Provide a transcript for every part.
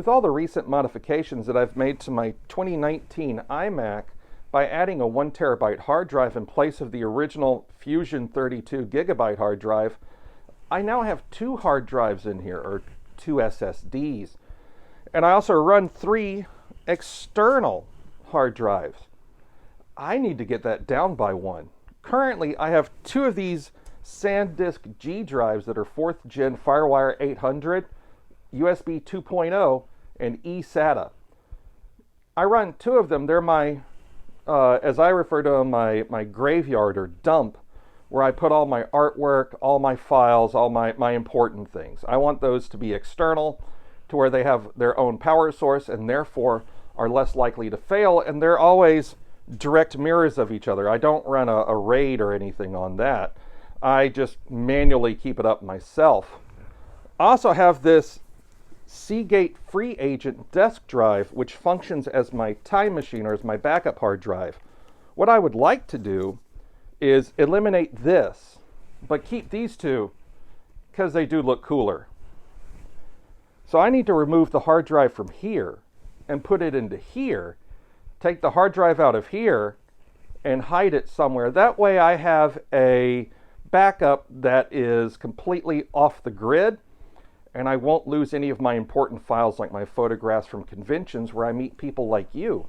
With all the recent modifications that I've made to my 2019 iMac by adding a 1 terabyte hard drive in place of the original Fusion 32 gigabyte hard drive, I now have 2 hard drives in here, or 2 SSDs. And I also run 3 external hard drives. I need to get that down by 1. Currently, I have 2 of these SanDisk G drives that are 4th gen FireWire 800, USB 2.0, and eSATA. I run 2 of them. They're my, as I refer to them, my graveyard or dump, where I put all my artwork, all my files, all my important things. I want those to be external, to where they have their own power source and therefore are less likely to fail, and they're always direct mirrors of each other. I don't run a RAID or anything on that. I just manually keep it up myself. I also have this Seagate FreeAgent Desk drive, which functions as my time machine or as my backup hard drive. What I would like to do is eliminate this, but keep these 2 because they do look cooler. So I need to remove the hard drive from here and put it into here, take the hard drive out of here and hide it somewhere. That way I have a backup that is completely off the grid, and I won't lose any of my important files like my photographs from conventions where I meet people like you.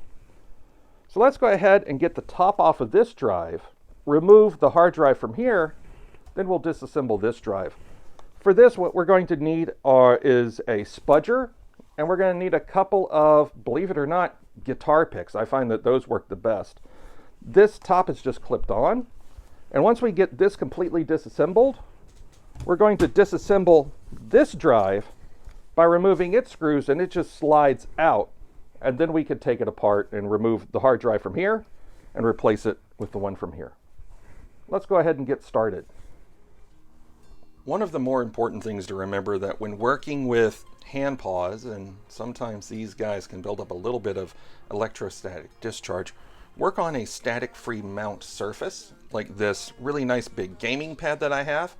So let's go ahead and get the top off of this drive, remove the hard drive from here, then we'll disassemble this drive. For this, what we're going to need is a spudger, and we're going to need a couple of, believe it or not, guitar picks. I find that those work the best. This top is just clipped on, and once we get this completely disassembled, we're going to disassemble this drive by removing its screws, and it just slides out, and then we could take it apart and remove the hard drive from here and replace it with the one from here. Let's go ahead and get started. One of the more important things to remember that when working with hand paws, and sometimes these guys can build up a little bit of electrostatic discharge, work on a static-free mount surface, like this really nice big gaming pad that I have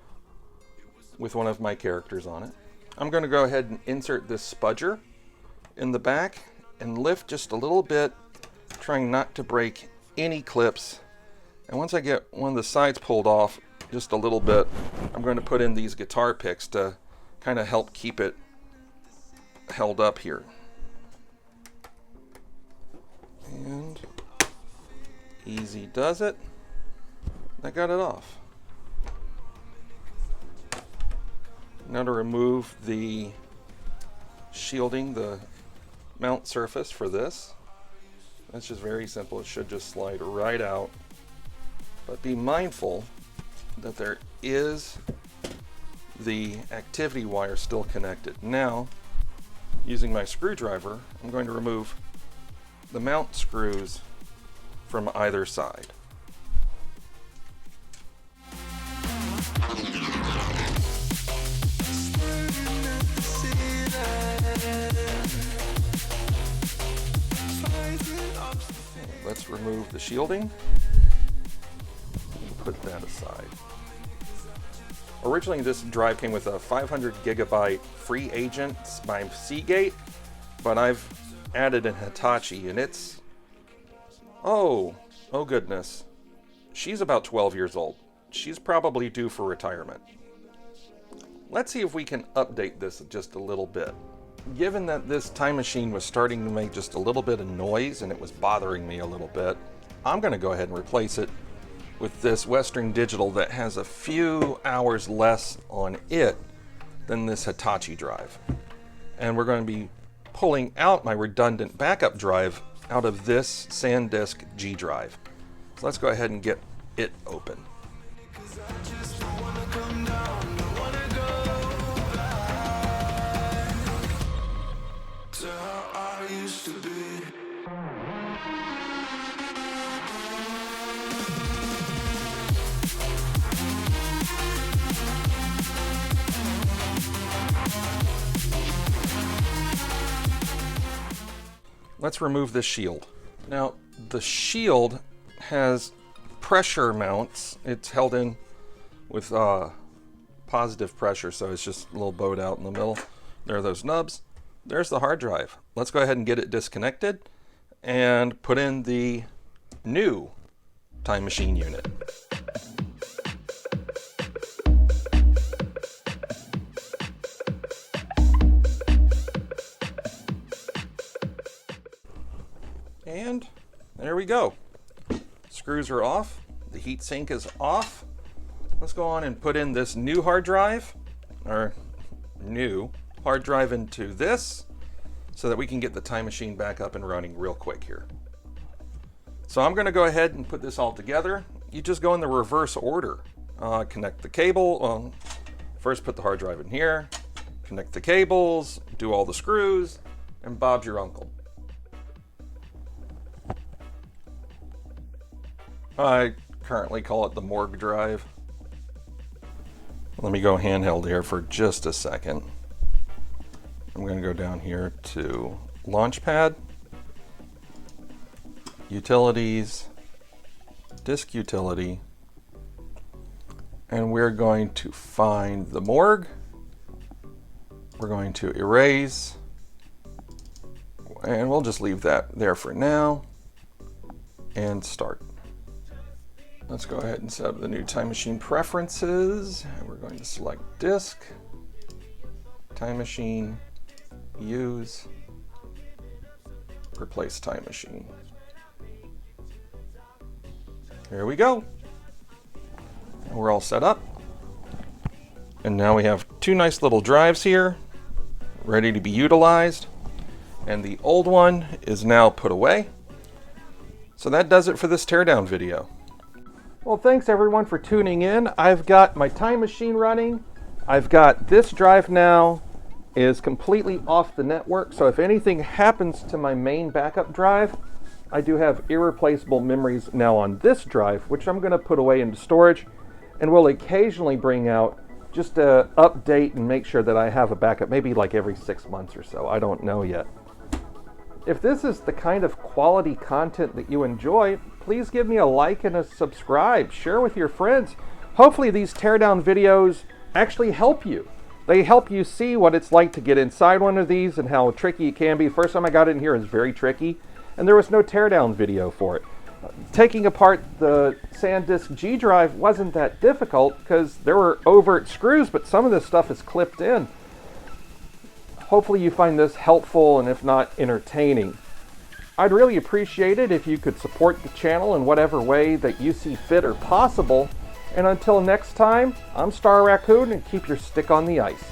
with one of my characters on it. I'm going to go ahead and insert this spudger in the back and lift just a little bit, trying not to break any clips. And once I get one of the sides pulled off just a little bit, I'm going to put in these guitar picks to kind of help keep it held up here. And easy does it. I got it off. Now to remove the shielding, the mount surface for this. That's just very simple. It should just slide right out. But be mindful that there is the activity wire still connected. Now, using my screwdriver, I'm going to remove the mount screws from either side. Let's remove the shielding. Put that aside. Originally, this drive came with a 500 gigabyte FreeAgent by Seagate, but I've added an Hitachi, and it's, oh goodness, she's about 12 years old. She's probably due for retirement. Let's see if we can update this just a little bit. Given that this time machine was starting to make just a little bit of noise and it was bothering me a little bit, I'm going to go ahead and replace it with this Western Digital that has a few hours less on it than this Hitachi drive. And we're going to be pulling out my redundant backup drive out of this SanDisk G Drive. So let's go ahead and get it open. Let's remove this shield. Now, the shield has pressure mounts. It's held in with positive pressure, so it's just a little bowed out in the middle. There are those nubs. there's the hard drive. Let's go ahead and get it disconnected and put in the new Time Machine unit. And there we go. Screws are off. The heat sink is off. Let's go on and put in this new hard drive, or new hard drive into this, so that we can get the Time Machine back up and running real quick here. So I'm going to go ahead and put this all together. You just go in the reverse order. Connect the cable. First put the hard drive in here, connect the cables, do all the screws, and Bob's your uncle. I currently call it the morgue drive. Let me go handheld here for just a second. I'm going to go down here to Launchpad, Utilities, Disk Utility, and we're going to find the morgue. We're going to erase, and we'll just leave that there for now, and start. Let's go ahead and set up the new Time Machine preferences. And we're going to select Disk, Time Machine, Use, Replace Time Machine. Here we go. And we're all set up. And now we have two nice little drives here, ready to be utilized. And the old one is now put away. So that does it for this teardown video. Well, thanks everyone for tuning in. I've got my Time Machine running. I've got this drive now is completely off the network. So if anything happens to my main backup drive, I do have irreplaceable memories now on this drive, which I'm going to put away into storage, and will occasionally bring out just to update and make sure that I have a backup, maybe like every 6 months or so. I don't know yet. If this is the kind of quality content that you enjoy, please give me a like and a subscribe. Share with your friends. Hopefully these teardown videos actually help you. They help you see what it's like to get inside one of these and how tricky it can be. First time I got in here is very tricky, and there was no teardown video for it. Taking apart the SanDisk G Drive wasn't that difficult because there were overt screws, but some of this stuff is clipped in. Hopefully you find this helpful and if not, entertaining. I'd really appreciate it if you could support the channel in whatever way that you see fit or possible. And until next time, I'm Star Raccoon, and keep your stick on the ice.